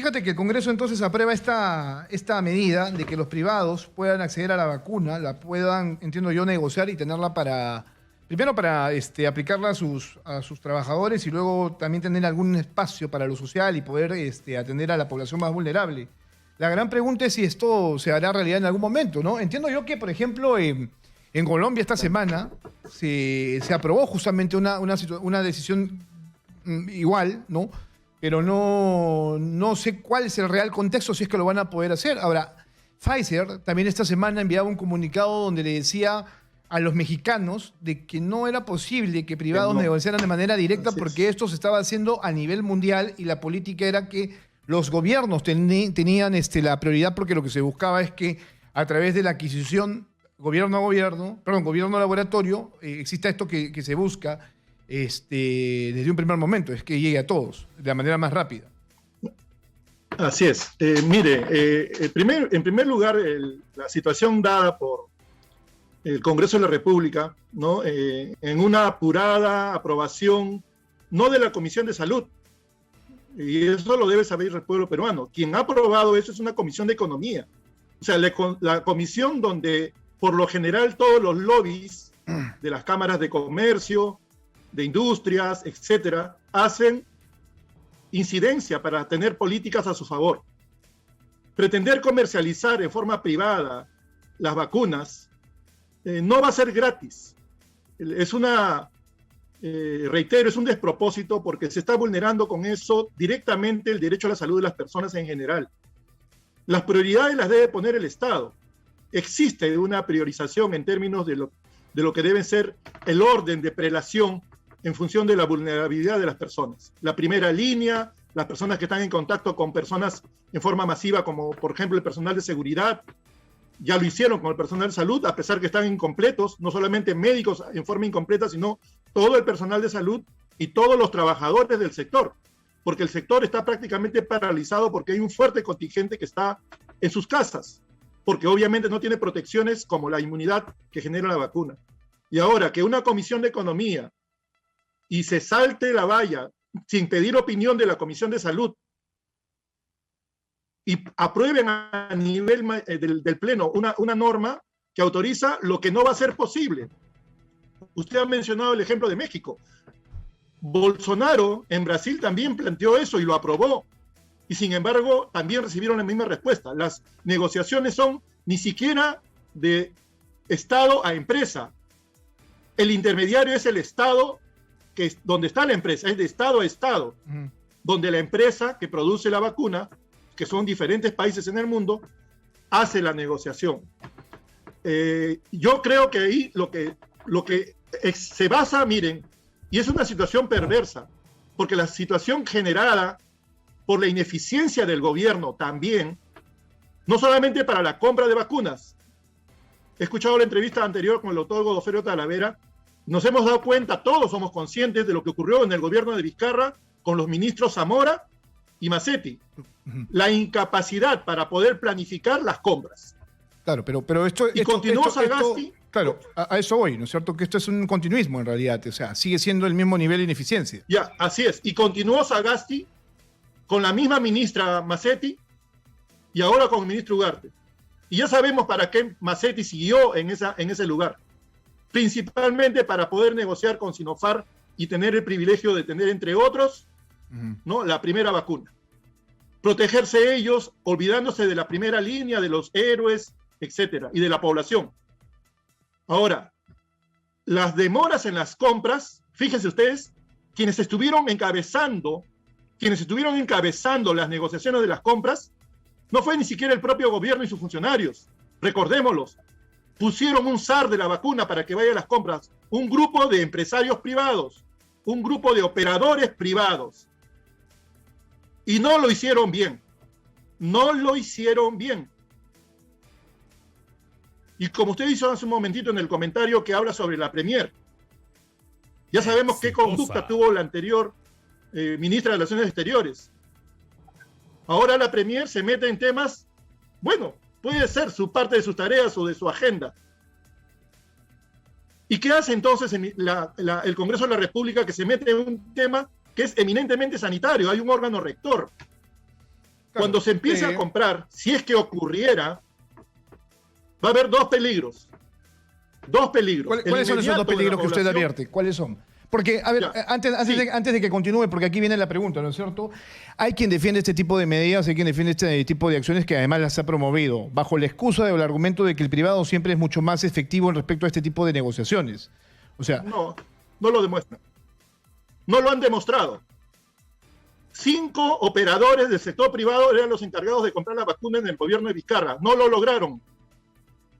fíjate que el Congreso entonces aprueba esta medida de que los privados puedan acceder a la vacuna, la puedan, entiendo yo, negociar y tenerla primero para aplicarla a sus trabajadores y luego también tener algún espacio para lo social y poder atender a la población más vulnerable. La gran pregunta es si esto se hará realidad en algún momento, ¿no? Entiendo yo que, por ejemplo, en Colombia esta semana se aprobó justamente una decisión igual, ¿no? Pero no sé cuál es el real contexto, si es que lo van a poder hacer. Ahora, Pfizer también esta semana enviaba un comunicado donde le decía a los mexicanos de que no era posible que privados negociaran de manera directa porque esto se estaba haciendo a nivel mundial y la política era que los gobiernos tenían la prioridad porque lo que se buscaba es que a través de la adquisición gobierno a gobierno, perdón, gobierno a laboratorio, exista esto que se busca desde un primer momento, es que llegue a todos de la manera más rápida. Así es. Mire, en primer lugar, la situación dada por el Congreso de la República, ¿no? En una apurada aprobación, no de la Comisión de Salud, y eso lo debe saber el pueblo peruano. Quien ha aprobado eso es una Comisión de Economía. O sea, la comisión donde, por lo general, todos los lobbies de las cámaras de comercio, de industrias, etcétera, hacen incidencia para tener políticas a su favor. Pretender comercializar en forma privada las vacunas no va a ser gratis. Es reitero, es un despropósito porque se está vulnerando con eso directamente el derecho a la salud de las personas en general. Las prioridades las debe poner el Estado. Existe una priorización en términos de lo que debe ser el orden de prelación en función de la vulnerabilidad de las personas. La primera línea, las personas que están en contacto con personas en forma masiva, como por ejemplo el personal de seguridad, ya lo hicieron con el personal de salud, a pesar que están incompletos, no solamente médicos en forma incompleta, sino todo el personal de salud y todos los trabajadores del sector, porque el sector está prácticamente paralizado porque hay un fuerte contingente que está en sus casas, porque obviamente no tiene protecciones como la inmunidad que genera la vacuna. Y ahora que una comisión de economía y se salte la valla sin pedir opinión de la Comisión de Salud y aprueben a nivel del Pleno una norma que autoriza lo que no va a ser posible. Usted ha mencionado el ejemplo de México. Bolsonaro en Brasil también planteó eso y lo aprobó. Y sin embargo, también recibieron la misma respuesta. Las negociaciones son ni siquiera de Estado a empresa. El intermediario es el Estado donde está la empresa, es de Estado a Estado, donde la empresa que produce la vacuna, que son diferentes países en el mundo, hace la negociación. Yo creo que ahí lo que se basa, miren, y es una situación perversa, porque la situación generada por la ineficiencia del gobierno también, no solamente para la compra de vacunas. He escuchado la entrevista anterior con el doctor Godofredo Talavera. Nos hemos dado cuenta, todos somos conscientes de lo que ocurrió en el gobierno de Vizcarra con los ministros Zamora y Massetti. La incapacidad para poder planificar las compras. Claro, pero esto... Y continuó Sagasti. Claro, a eso voy, ¿no es cierto? Que esto es un continuismo en realidad, o sea, sigue siendo el mismo nivel de ineficiencia. Ya, así es. Y continuó Sagasti con la misma ministra Massetti y ahora con el ministro Ugarte. Y ya sabemos para qué Massetti siguió en ese lugar. Principalmente para poder negociar con Sinopharm y tener el privilegio de tener, entre otros, ¿no?, la primera vacuna. Protegerse ellos, olvidándose de la primera línea, de los héroes, etcétera, y de la población. Ahora, las demoras en las compras, fíjense ustedes, quienes estuvieron encabezando las negociaciones de las compras, no fue ni siquiera el propio gobierno y sus funcionarios. Recordémoslos. Pusieron un zar de la vacuna para que vaya a las compras, un grupo de empresarios privados, un grupo de operadores privados. Y no lo hicieron bien. No lo hicieron bien. Y como usted hizo hace un momentito en el comentario que habla sobre la Premier, ya sabemos qué conducta tuvo la anterior ministra de Relaciones Exteriores. Ahora la Premier se mete en temas, bueno, puede ser su parte de sus tareas o de su agenda. ¿Y qué hace entonces el Congreso de la República, que se mete en un tema que es eminentemente sanitario? Hay un órgano rector. Cuando se empiece a comprar, si es que ocurriera, va a haber dos peligros. Dos peligros. ¿Cuáles son esos dos peligros que usted advierte? ¿Cuáles son? Porque, a ver, antes de que continúe, porque aquí viene la pregunta, ¿no es cierto? Hay quien defiende este tipo de medidas, hay quien defiende este tipo de acciones que además las ha promovido, bajo la excusa o el argumento de que el privado siempre es mucho más efectivo en respecto a este tipo de negociaciones. O sea... No lo demuestran. No lo han demostrado. 5 operadores del sector privado eran los encargados de comprar la vacuna en el gobierno de Vizcarra. No lo lograron.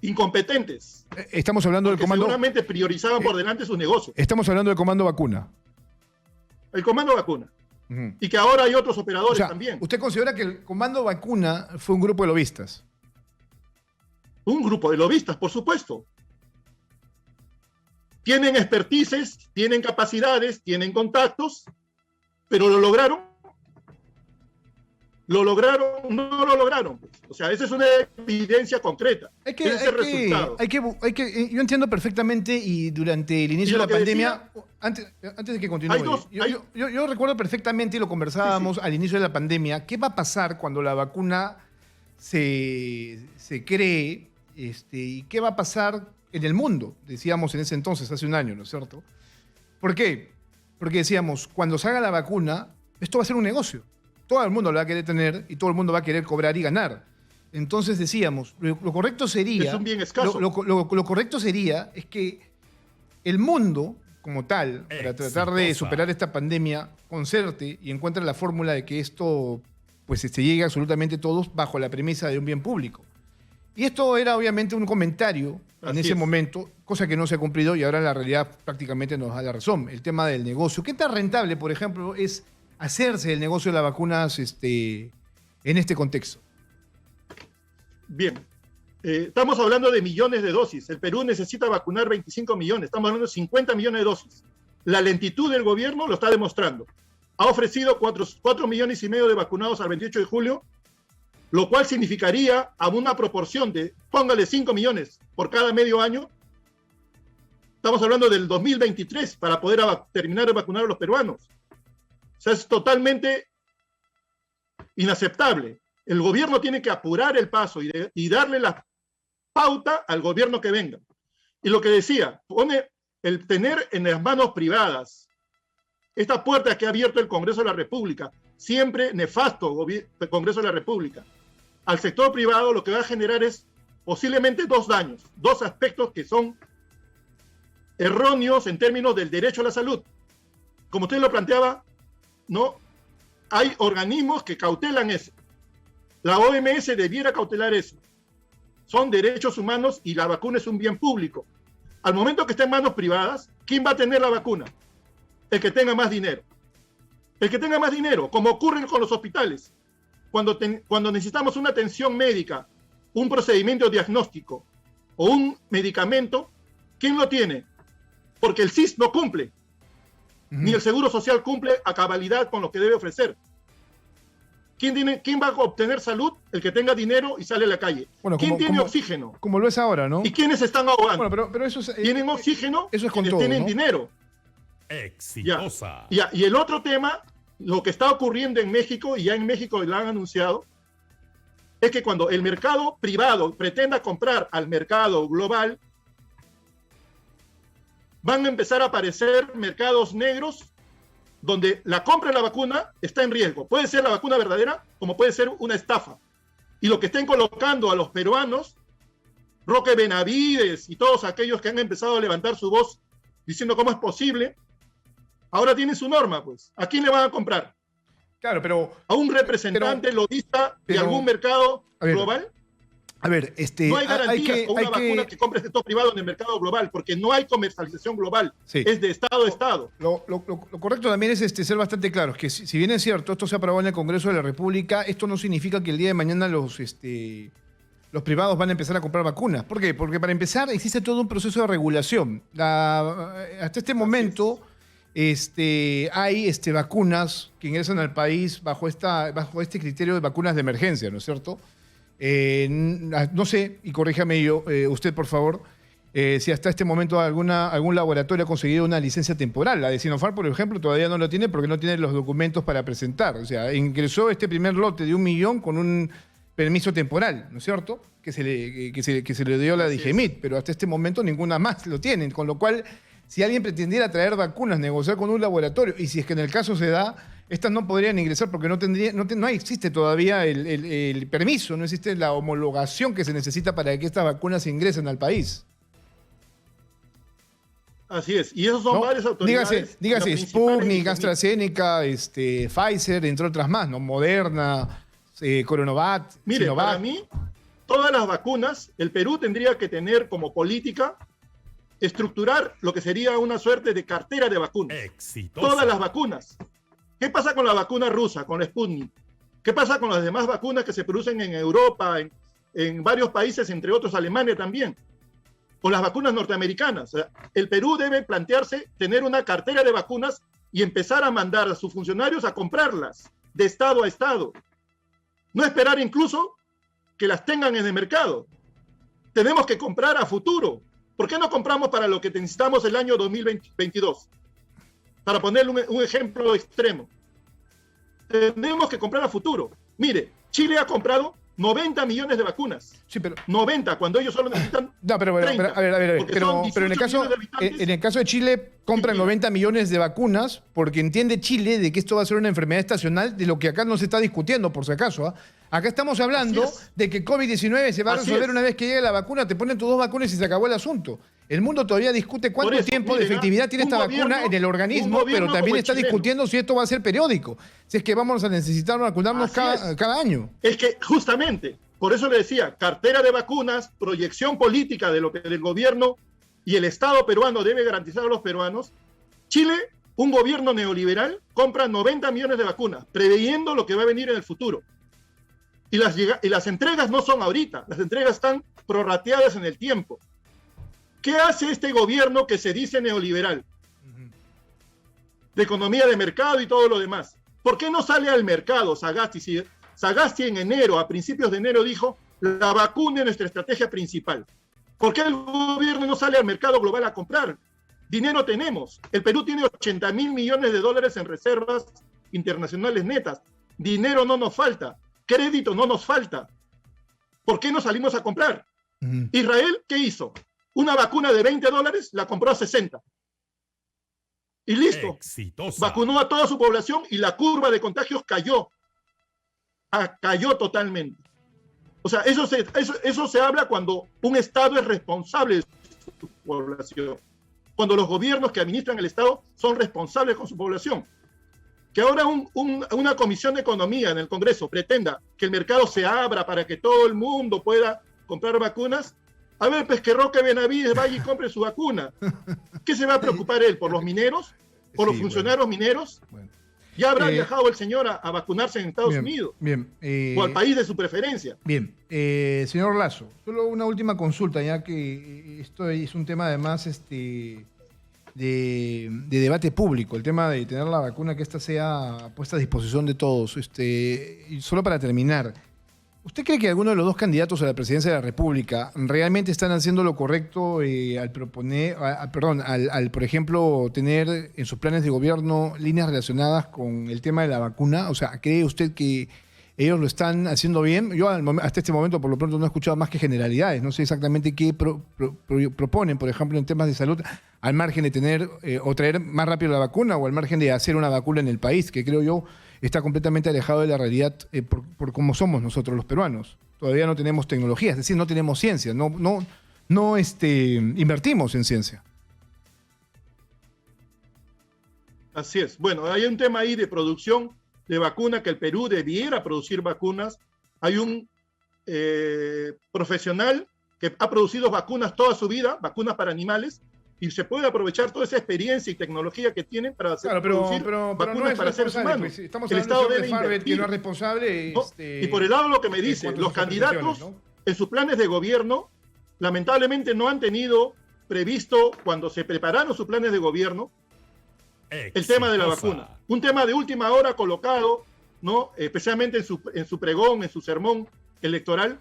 Incompetentes. Estamos hablando del comando... Seguramente priorizaban por delante sus negocios. Estamos hablando del comando vacuna. El comando vacuna. Y que ahora hay otros operadores también. ¿Usted considera que el comando vacuna fue un grupo de lobistas? Un grupo de lobistas, por supuesto. Tienen expertices, tienen capacidades, tienen contactos, pero ¿lo lograron? ¿Lo lograron? No lo lograron. O sea, esa es una evidencia concreta. Yo entiendo perfectamente y durante el inicio de la pandemia, antes de que continúe, yo recuerdo perfectamente y lo conversábamos al inicio de la pandemia, ¿qué va a pasar cuando la vacuna se cree y qué va a pasar en el mundo? Decíamos en ese entonces, hace un año, ¿no es cierto? ¿Por qué? Porque decíamos, cuando salga la vacuna, esto va a ser un negocio. Todo el mundo lo va a querer tener y todo el mundo va a querer cobrar y ganar. Entonces decíamos, lo correcto sería... Es un bien escaso. Lo correcto sería es que el mundo, como tal, para tratar de superar esta pandemia, concerte y encuentre la fórmula de que esto pues llegue absolutamente todos bajo la premisa de un bien público. Y esto era obviamente un comentario en ese momento, cosa que no se ha cumplido y ahora la realidad prácticamente nos da la razón. El tema del negocio. ¿Qué tan rentable, por ejemplo, es hacerse el negocio de las vacunas en este contexto? Bien, estamos hablando de millones de dosis. El Perú necesita vacunar 25 millones. Estamos hablando de 50 millones de dosis. La lentitud del gobierno lo está demostrando. Ha ofrecido 4 millones y medio de vacunados al 28 de julio, lo cual significaría a una proporción de, póngale 5 millones por cada medio año. Estamos hablando del 2023 para poder terminar de vacunar a los peruanos. O sea, es totalmente inaceptable. El gobierno tiene que apurar el paso y darle la pauta al gobierno que venga. Y lo que decía, pone el tener en las manos privadas esta puerta que ha abierto el Congreso de la República, siempre nefasto el Congreso de la República, al sector privado lo que va a generar es posiblemente dos daños, dos aspectos que son erróneos en términos del derecho a la salud. Como usted lo planteaba, ¿no? Hay organismos que cautelan eso. La OMS debiera cautelar eso. Son derechos humanos y la vacuna es un bien público. Al momento que esté en manos privadas, ¿quién va a tener la vacuna? El que tenga más dinero. El que tenga más dinero, como ocurre con los hospitales. Cuando necesitamos una atención médica, un procedimiento diagnóstico o un medicamento, ¿quién lo tiene? Porque el SIS no cumple. Ni el Seguro Social cumple a cabalidad con lo que debe ofrecer. ¿Quién va a obtener salud? El que tenga dinero y sale a la calle. Bueno, ¿quién tiene oxígeno? Como lo es ahora, ¿no? ¿Y quiénes están ahogando? Bueno, pero eso es, tienen oxígeno, eso es con todo, tienen ¿no? dinero. Exitosa. Y el otro tema, lo que está ocurriendo en México, y ya en México lo han anunciado, es que cuando el mercado privado pretenda comprar al mercado global, van a empezar a aparecer mercados negros donde la compra de la vacuna está en riesgo. Puede ser la vacuna verdadera, como puede ser una estafa. Y lo que estén colocando a los peruanos, Roque Benavides y todos aquellos que han empezado a levantar su voz diciendo cómo es posible, ahora tienen su norma, pues. ¿A quién le van a comprar? Claro, pero... ¿A un representante lobista de algún mercado global? A ver, no hay garantías con una vacuna que compre el sector privado en el mercado global, porque no hay comercialización global, es de Estado a Estado. Lo correcto también es ser bastante claros, que si bien es cierto, esto se aprobó en el Congreso de la República, esto no significa que el día de mañana los privados van a empezar a comprar vacunas. ¿Por qué? Porque para empezar existe todo un proceso de regulación. Hasta este momento hay vacunas que ingresan al país bajo este criterio de vacunas de emergencia, ¿no es cierto? No sé, y corríjame usted por favor, si hasta este momento algún laboratorio ha conseguido una licencia temporal. La de Sinopharm, por ejemplo, todavía no lo tiene porque no tiene los documentos para presentar. O sea, ingresó este primer lote de 1 millón con un permiso temporal, ¿no es cierto? Que se le dio a la DGMIT, pero hasta este momento ninguna más lo tienen. Con lo cual, si alguien pretendiera traer vacunas, negociar con un laboratorio, y si es que en el caso se da, estas no podrían ingresar porque no existe todavía el permiso, no existe la homologación que se necesita para que estas vacunas ingresen al país. Así es, y esos son varias autoridades. Dígase Sputnik, AstraZeneca, Pfizer, entre otras más, ¿no? Moderna, Coronavac, Mire, Sinovac. para mí, todas las vacunas, el Perú tendría que tener como política estructurar lo que sería una suerte de cartera de vacunas. Exitosa. Todas las vacunas. ¿Qué pasa con la vacuna rusa, con la Sputnik? ¿Qué pasa con las demás vacunas que se producen en Europa, en varios países, entre otros Alemania también? Con las vacunas norteamericanas. O sea, el Perú debe plantearse tener una cartera de vacunas y empezar a mandar a sus funcionarios a comprarlas de estado a estado. No esperar incluso que las tengan en el mercado. Tenemos que comprar a futuro. ¿Por qué no compramos para lo que necesitamos el año 2022? Para ponerle un ejemplo extremo. Tenemos que comprar a futuro. Mire, Chile ha comprado 90 millones de vacunas. Sí, pero 90, cuando ellos solo necesitan no, pero 30, a ver, pero en el caso de Chile compran 90 millones de vacunas porque entiende Chile de que esto va a ser una enfermedad estacional, de lo que acá no se está discutiendo, por si acaso. Acá estamos hablando de que COVID-19 se va a resolver una vez que llegue la vacuna, te ponen tus 2 vacunas y se acabó el asunto. El mundo todavía discute cuánto tiempo de efectividad tiene esta vacuna en el organismo, pero también está discutiendo si esto va a ser periódico, si es que vamos a necesitar vacunarnos cada año. Es que justamente, por eso le decía, cartera de vacunas, proyección política de lo que el gobierno y el Estado peruano debe garantizar a los peruanos. Chile, un gobierno neoliberal, compra 90 millones de vacunas, preveyendo lo que va a venir en el futuro. Y las entregas no son ahorita, las entregas están prorrateadas en el tiempo. ¿Qué hace este gobierno que se dice neoliberal? De economía de mercado y todo lo demás. ¿Por qué no sale al mercado Sagasti? Si Sagasti en enero, a principios de enero, dijo, la vacuna es nuestra estrategia principal. ¿Por qué el gobierno no sale al mercado global a comprar? Dinero tenemos. El Perú tiene 80.000 millones de dólares en reservas internacionales netas. Dinero no nos falta. Crédito no nos falta. ¿Por qué no salimos a comprar? Israel, ¿qué hizo? Una vacuna de $20 la compró a 60. Y listo. Exitosa. Vacunó a toda su población y la curva de contagios cayó. Cayó totalmente. O sea, eso se habla cuando un Estado es responsable de su población. Cuando los gobiernos que administran el Estado son responsables con su población. Que ahora una comisión de economía en el Congreso pretenda que el mercado se abra para que todo el mundo pueda comprar vacunas. A ver, pues que Roque Benavides vaya y compre su vacuna. ¿Qué se va a preocupar él? ¿Por los mineros? ¿Por los funcionarios mineros? Bueno. Ya habrá viajado el señor a vacunarse en Estados Unidos. Bien. O al país de su preferencia. Bien. Señor Lazo, solo una última consulta, ya que esto es un tema además de debate público, el tema de tener la vacuna, que esta sea puesta a disposición de todos. Y solo para terminar, ¿usted cree que alguno de los dos candidatos a la presidencia de la República realmente están haciendo lo correcto al proponer, al, por ejemplo, tener en sus planes de gobierno líneas relacionadas con el tema de la vacuna? O sea, ¿cree usted que ellos lo están haciendo bien? Yo hasta este momento, por lo pronto, no he escuchado más que generalidades. No sé exactamente qué proponen, por ejemplo, en temas de salud, al margen de tener o traer más rápido la vacuna, o al margen de hacer una vacuna en el país, que creo yo está completamente alejado de la realidad por cómo somos nosotros los peruanos. Todavía no tenemos tecnología, es decir, no tenemos ciencia, no invertimos en ciencia. Así es. Bueno, hay un tema ahí de producción de vacuna, que el Perú debiera producir vacunas. Hay un profesional que ha producido vacunas toda su vida, vacunas para animales, y se puede aprovechar toda esa experiencia y tecnología que tienen para hacer producir vacunas para seres humanos. Pues, estamos el hablando Estado de debe Farvet, que invertir. no es responsable. ¿No? Y por el lado lo que me dice, los candidatos en sus planes de gobierno, lamentablemente no han tenido previsto, cuando se prepararon sus planes de gobierno, el tema de la vacuna. Un tema de última hora colocado, ¿no? Especialmente en su pregón, en su sermón electoral,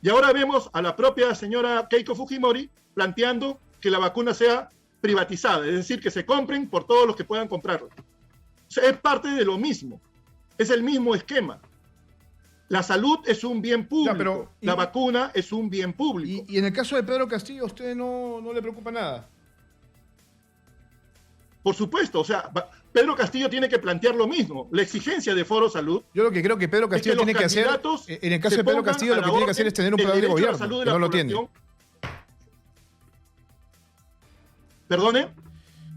Y ahora vemos a la propia señora Keiko Fujimori planteando que la vacuna sea privatizada, es decir, que se compren por todos los que puedan comprarla. O sea, es parte de lo mismo, es el mismo esquema. La salud es un bien público, Ya, pero, la vacuna es un bien público. Y en el caso de Pedro Castillo, ¿a usted no le preocupa nada? Por supuesto, o sea, Pedro Castillo tiene que plantear lo mismo, la exigencia de Foro Salud. Yo lo que creo que Pedro Castillo es que tiene que hacer, en el caso de Pedro Castillo, lo que tiene que hacer es tener un plan de gobierno, que no lo tiene. ¿Perdone?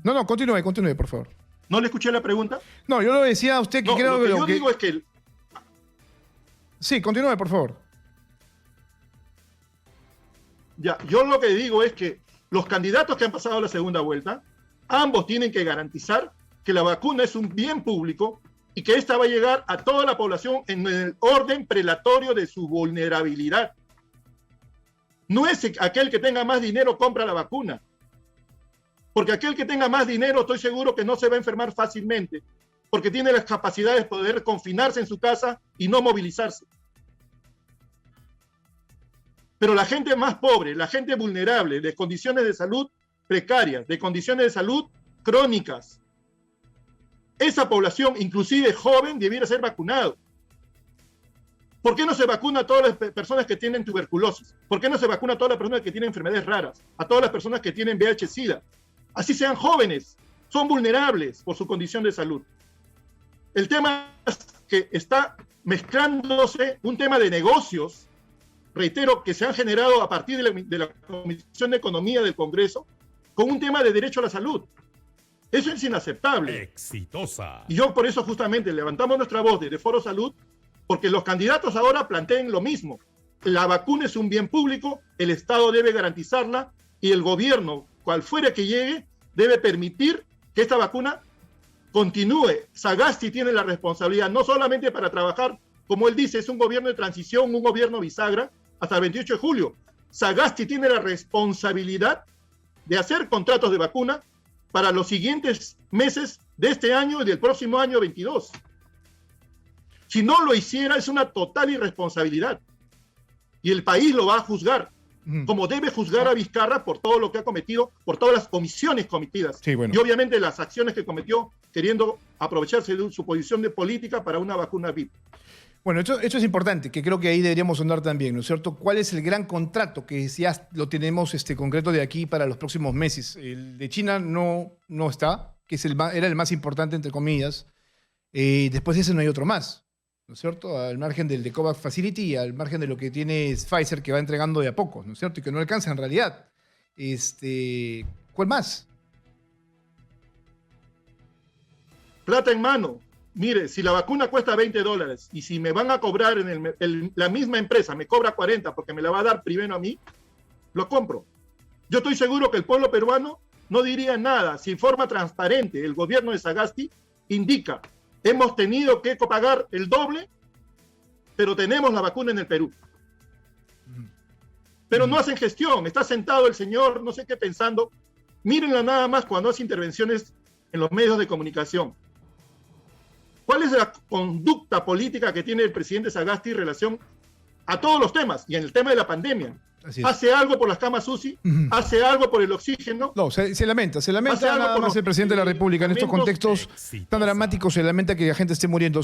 No, continúe, por favor. ¿No le escuché la pregunta? No, yo le decía a usted que No, creo lo que que yo digo es que... Sí, continúe, por favor. Ya, yo lo que digo es que los candidatos que han pasado a la segunda vuelta, ambos tienen que garantizar que la vacuna es un bien público y que esta va a llegar a toda la población en el orden prelatorio de su vulnerabilidad. No es aquel que tenga más dinero compra la vacuna, porque aquel que tenga más dinero estoy seguro que no se va a enfermar fácilmente, porque tiene las capacidades de poder confinarse en su casa y no movilizarse. Pero la gente más pobre, la gente vulnerable, de condiciones de salud precarias, de condiciones de salud crónicas, esa población, inclusive joven, debiera ser vacunado. ¿Por qué no se vacuna a todas las personas que tienen tuberculosis? ¿Por qué no se vacuna a todas las personas que tienen enfermedades raras? A todas las personas que tienen VIH-Sida. Así sean jóvenes, son vulnerables por su condición de salud. El tema es que está mezclándose un tema de negocios, reitero, que se han generado a partir de la Comisión de Economía del Congreso, con un tema de derecho a la salud. Eso es inaceptable. Exitosa. Y yo por eso justamente levantamos nuestra voz desde Foro Salud, porque los candidatos ahora planteen lo mismo. La vacuna es un bien público, el Estado debe garantizarla y el gobierno, cual fuera que llegue, debe permitir que esta vacuna continúe. Sagasti tiene la responsabilidad no solamente para trabajar, como él dice, es un gobierno de transición, un gobierno bisagra, hasta el 28 de julio. Sagasti tiene la responsabilidad de hacer contratos de vacuna para los siguientes meses de este año y del próximo año 22. Si no lo hiciera, es una total irresponsabilidad. Y el país lo va a juzgar, como debe juzgar a Vizcarra por todo lo que ha cometido, por todas las omisiones cometidas. Sí, bueno. Y obviamente las acciones que cometió queriendo aprovecharse de su posición de política para una vacuna VIP. Bueno, esto es importante, que creo que ahí deberíamos sonar también, ¿no es cierto? ¿Cuál es el gran contrato que ya lo tenemos concreto de aquí para los próximos meses? El de China no está, que era el más importante, entre comillas. Después de ese no hay otro más, ¿no es cierto? Al margen del de COVAX Facility y al margen de lo que tiene Pfizer, que va entregando de a poco, ¿no es cierto? Y que no alcanza en realidad. ¿Cuál más? Plata en mano. Mire, si la vacuna cuesta $20 y si me van a cobrar la misma empresa, me cobra 40 porque me la va a dar primero a mí, lo compro. Yo estoy seguro que el pueblo peruano no diría nada si en forma transparente el gobierno de Sagasti indica, hemos tenido que pagar el doble, pero tenemos la vacuna en el Perú. Pero no hacen gestión, está sentado el señor, no sé qué pensando. Mírenla nada más cuando hace intervenciones en los medios de comunicación. ¿Cuál es la conducta política que tiene el presidente Sagasti en relación a todos los temas? Y en el tema de la pandemia. ¿Hace algo por las camas UCI? ¿Hace algo por el oxígeno? No, se lamenta nada más el presidente de la República. En estos contextos tan dramáticos se lamenta que la gente esté muriendo.